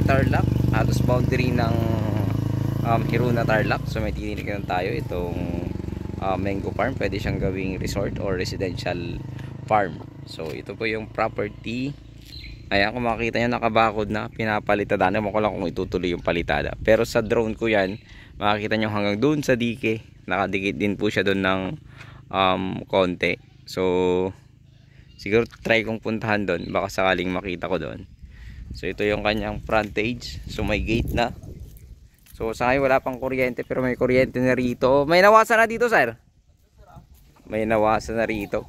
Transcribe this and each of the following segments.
Tarlac, halos boundary ng Hiruna Tarlac. So may titinigan tayo itong mango farm. Pwede siyang gawing resort or residential farm. So ito po yung property. Ayan, kung makikita nyo nakabakod na, pinapalitada. Naman ko lang kung itutuloy yung palitada. Pero sa drone ko yan, makikita nyo hanggang doon sa dike. Nakadikit din po siya doon ng konti. So siguro try kong puntahan doon, baka sakaling makita ko doon. So ito yung kanyang frontage. So may gate na. So sa ngayon wala pang kuryente, pero may kuryente na rito. May nawasan na dito, sir. May nawasan na rito.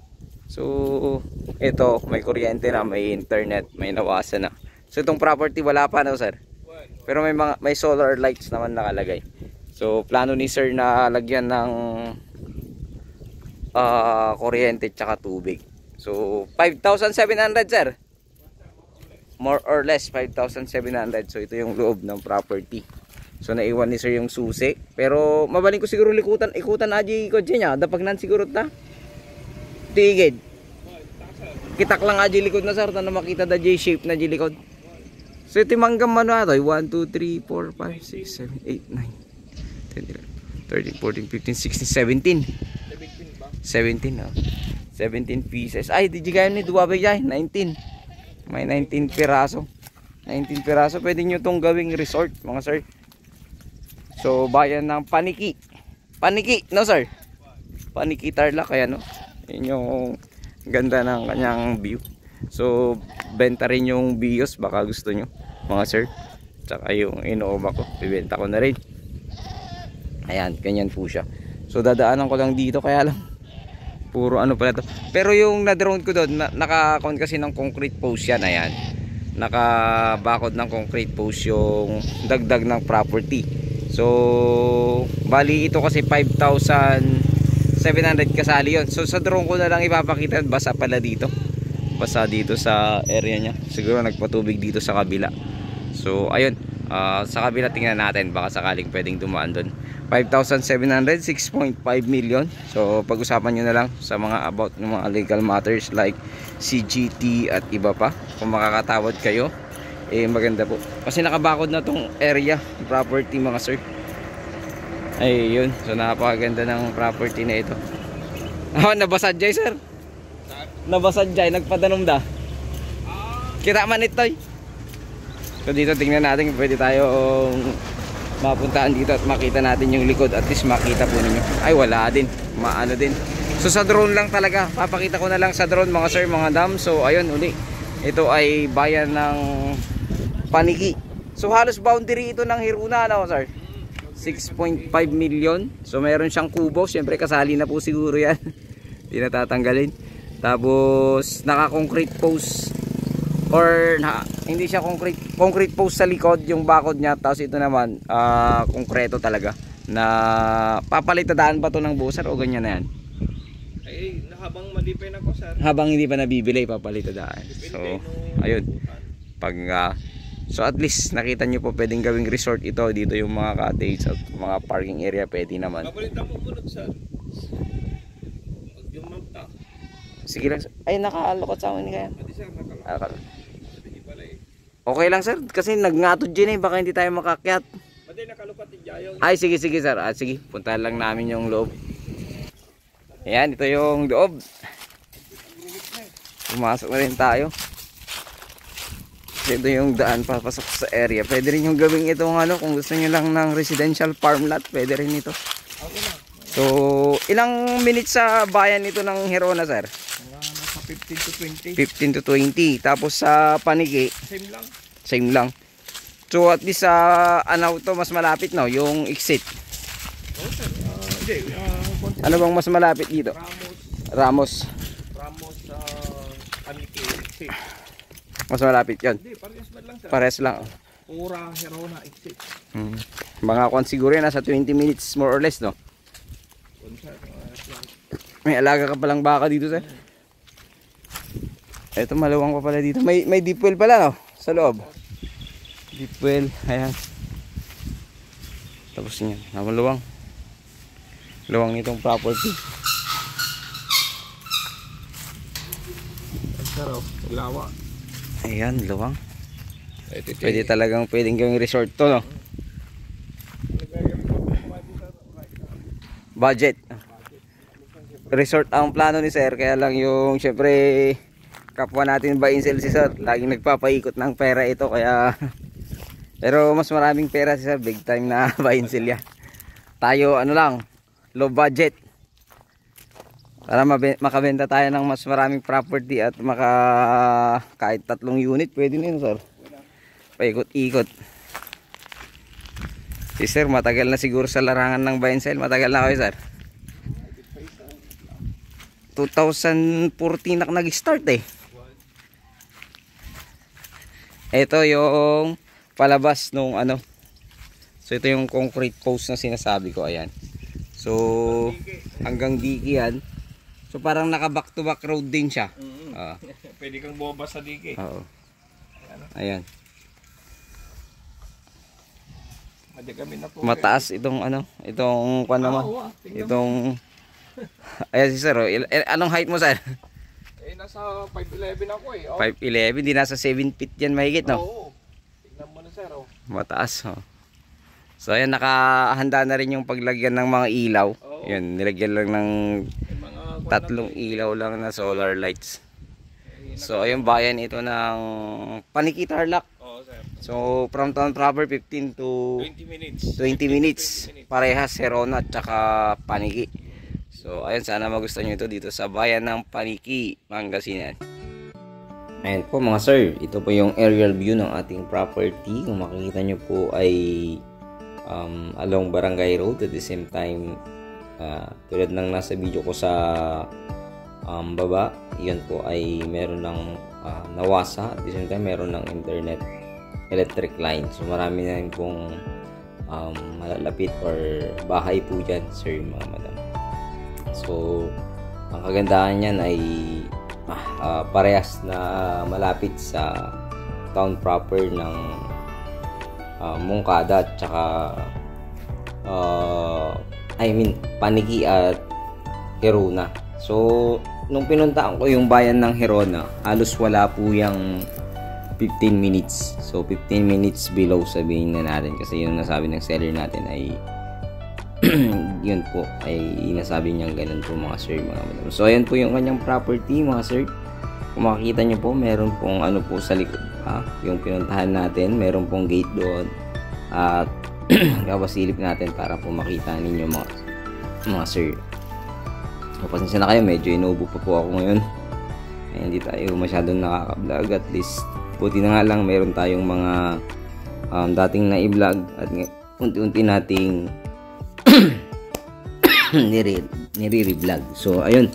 So ito may kuryente na, may internet, may nawasan na. So itong property wala pa na, sir. Pero may solar lights naman nakalagay. So plano ni sir na lagyan ng kuryente tsaka tubig. So 5,700, sir. More or less 5,700. So ito yung loob ng property. So naiwan ni sir yung susi. Pero mabaling ko siguro ikutan aji ko niya. Dapag nan siguro ta. Tigid. Kitak lang aji likod na, sir. Tanda makita da J shape na aji likod. So ito manggam mano ato. 1, 2, 3, 4, 5, 6, 7, 8, 9, 10, 11, 13, 14, 15, 16, 17. 17 oh. 17 pieces. Ay, di kayo ni duwabay jay. 19. May 19 piraso. 19 piraso. Pwede nyo itong gawing resort, mga sir. So, bayan ng Paniki. Paniki, no sir? Paniki Tarlac, kaya no? Yun yung ganda ng kanyang view. So, benta rin yung bios, baka gusto nyo, mga sir. Tsaka yung Innova ko, bibenta ko na rin. Ayan, ganyan po siya. So, dadaanan ko lang dito, kaya lang puro ano pala to. Pero yung na-drone ko doon, naka-count kasi ng concrete post yan. Ayan, nakabakod ng concrete post yung dagdag ng property. So bali ito kasi 5,700 kasali yon. So sa drone ko na lang ipapakita. Basa pala dito, basa dito sa area nya. Siguro nagpatubig dito sa kabila. So ayun, sa kabila tingnan natin, baka sakaling pwedeng dumaan doon. 5,700, 6.5 million. So pag-usapan nyo na lang sa mga about ng mga legal matters like CGT at iba pa. Kung makakatawad kayo, eh maganda po. Kasi nakabakod na tong area, property, mga sir. Ay yun. So napakaganda ng property na ito. Nabasad jay, sir. Nabasad jay, nagpadanom da. Kita man ito. So dito tingnan natin kung pwede tayong mapuntahan dito at makita natin yung likod. At least makita po ninyo. Ay wala din, maano din. So sa drone lang talaga, papakita ko na lang sa drone, mga sir, mga dam. So ayun uli, ito ay bayan ng Paniki. So halos boundary ito ng Hiruna, no sir? 6.5 million. So meron siyang kubo, siyempre kasali na po siguro yan. Hindi na tatanggalin. Tapos naka-concrete post, or hindi siya concrete post sa likod yung bakod niya. Tapos ito naman konkreto talaga na papalitadaan ba to ng buser o ganyan na yan? Ay, habang malipay na ko, sir. Habang hindi pa nabibili, papalitadaan. So ayun, pag so at least nakita nyo po, pwedeng gawing resort ito. Dito yung mga cottage at mga parking area, pwede naman. Kapalitan mo muna, sir. Yung mapta. Sige lang, ay nakaalokot sa amin kaya. Pwede, sir, nakalokot. Pwede pala eh. Okay lang, sir, kasi nagngatod dyan eh, baka hindi tayo makakyat. Pwede nakalokot din dyan. Ay sige sir, sige, puntahan lang namin yung loob. Ayan, ito yung loob. Pumasok na rin tayo. Ito yung daan papasok sa area. Pwede rin yung gawing itong ano, kung gusto nyo lang ng residential farm lot, pwede rin ito. So ilang minutes sa bayan ito ng Hirona, sir? Nasa 15 to 20. 15 to 20. Tapos sa Paniki, Same lang. same lang. So at least sa ano to mas malapit, no, yung exit. Oh, sir. Hindi. Ano bang mas malapit dito? Ramos. Paniki. Exit. Mas malapit yun. Hindi, parehas ba lang, sir? Pares lang. Pura, Hirona, exit. Mga kung siguro yan, nasa 20 minutes more or less, no? May alaga ka palang baka dito, sir. Ito, maluwang pa pala dito. May deep well pala, no? Sa loob. Deep well, ayan. Tapos niyan, maluwang. Luwang itong property. Sir, lawa. Ayan, luwang. Pwede talagang pwedeng gawing resort to, no? Budget. Resort ang plano ni sir, kaya lang yung syempre kapwa natin Baincel si sir, laging nagpapaikot ng pera ito, kaya pero mas maraming pera si sir, big time na Baincel yan. Tayo ano lang, low budget para makabenta tayo ng mas maraming property at kahit 3 unit pwede na yun sir, paikot-ikot. Si sir matagal na siguro sa larangan ng Baincel. Matagal na kayo sir? 2014 na nag-start eh. Ito yung palabas nung ano. So ito yung concrete post na sinasabi ko, ayan. So hanggang diki yan. So parang naka back to back road din siya. Pwede kang bumaba sa dike. Oo. Ayan. Kami na po. Mataas itong ano, itong kwan naman. Itong ayan si sir, oh. Anong height mo sir? Eh nasa 5'11 ako eh. 5'11, di nasa 7 feet yan mahigit, no? Oo. Tingnan mo na sir, oh. Mataas, oh. So ayan, nakahanda na rin yung paglagyan ng mga ilaw. Yan, nilagyan lang ng 3 ilaw lang na solar lights. So ayun, bayan ito ng Paniki Tarlac. So from town proper 15 to 20 minutes. Parehas Herona at saka Paniki. So ayun, sana magustuhan nyo ito dito sa bayan ng Paniki, Pangasinan. Ayan po mga sir, ito po yung aerial view ng ating property. Kung makikita nyo po ay along Barangay Road, at the same time tulad ng nasa video ko sa baba, yun po ay meron ng nawasa, at the same time meron ng internet electric line. So marami na rin pong malalapit or bahay po dyan sir, mga madam. So ang kagandahan niyan ay parehas na malapit sa town proper ng Moncada at saka Paniki at Herona. So nung pinuntaan ko yung bayan ng Herona, halos wala po yung 15 minutes. So 15 minutes below sabihin na natin, kasi yung nasabi ng seller natin ay yun po ay nasabi niyang ganun po mga sir, mga madam. So ayan po yung kanyang property mga sir. Kung makikita nyo po, meron pong ano po sa likod, yung pinuntahan natin, meron pong gate doon at kapasilip natin para po makita ninyo mga sir. So pasensya na kayo, medyo inuubo pa po ako ngayon. Ay, hindi tayo masyadong nakaka-vlog. At least buti na nga lang meron tayong mga dating na i-vlog at unti-unti nating nire-vlog. So ayun,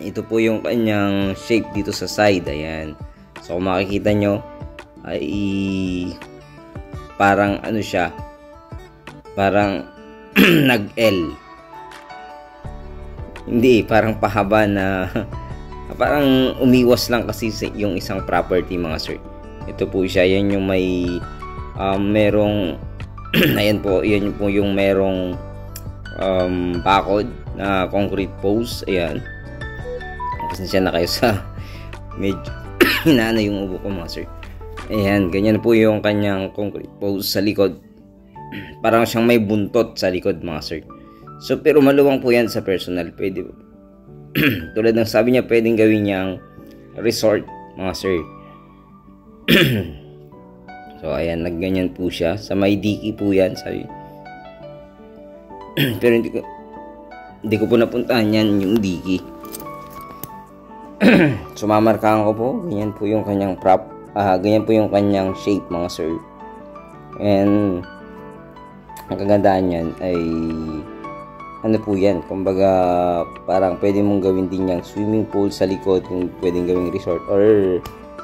ito po yung kanyang shape dito sa side, ayan. So kung makikita nyo ay parang ano siya, parang nag-L, hindi, parang pahaba na parang umiwas lang kasi yung isang property mga sir. Ito po siya, yan yung may merong ayan po, yan po yung merong bakod na concrete post, ayan. Pasensya na kayo sa medyo hinaano yung ubo ko mga sir. Ayan, ganyan po yung kanyang concrete post sa likod. Parang siyang may buntot sa likod mga sir. So pero maluwang po yan sa personal, pwede tulad ng sabi niya, pwedeng gawin niyang resort mga sir. So ayan, nagganyan po siya. Sa may diki po yan, sabi. Pero hindi ko po napuntahan yan yung diki. So mamarkahan ko po, ganyan po yung kanyang ganyan po yung kanyang shape mga sir. And ang kagandahan yan ay ano po yan, kumbaga parang pwede mong gawin din yung swimming pool sa likod, kung pwedeng gawing resort, or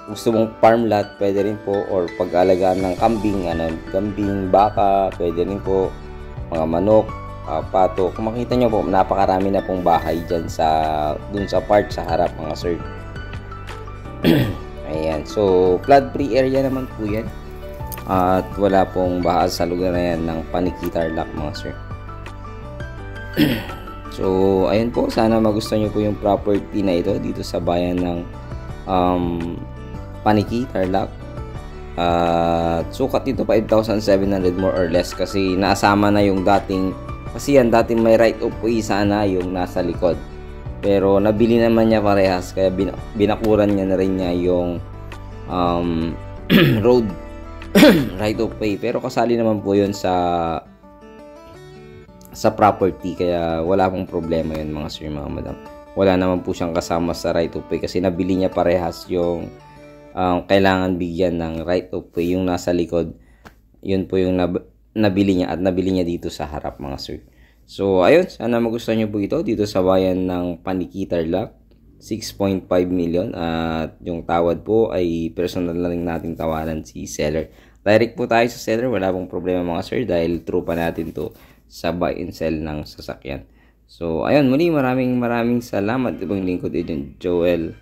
gusto mong farm lot, pwede rin po, or pag-alagaan ng kambing, baka, pwede rin po, mga manok, pato. Kung makita nyo po, napakarami na pong bahay dyan dun sa part sa harap mga sir. Ayan, so flood free area naman po yan, at wala pong baha sa lugar na yan ng Paniki Tarlac mga sir. So ayun po, sana magustuhan nyo po yung property na ito dito sa bayan ng paniki, tarlac. Sukat dito 5,700 more or less kasi nasama na yung dating, kasi yan dating may right of way sana yung nasa likod, pero nabili naman niya parehas kaya binakuran niya na rin niya yung road right of way, pero kasali naman po yun sa property kaya wala pong problema yun mga sir, mga madam. Wala naman po siyang kasama sa right of way kasi nabili niya parehas yung kailangan bigyan ng right of way yung nasa likod. Yun po yung nabili niya, at nabili niya dito sa harap mga sir. So ayun, sana magustuhan niyo po ito dito sa bayan ng Paniki, Tarlac. 6.5 million at yung tawad po ay personal na rin natin tawanan si seller. Direct po tayo sa seller, wala pong problema mga sir dahil true pa natin to sa buy and sell ng sasakyan. So ayun, muli maraming salamat. Ibang lingkod din Joel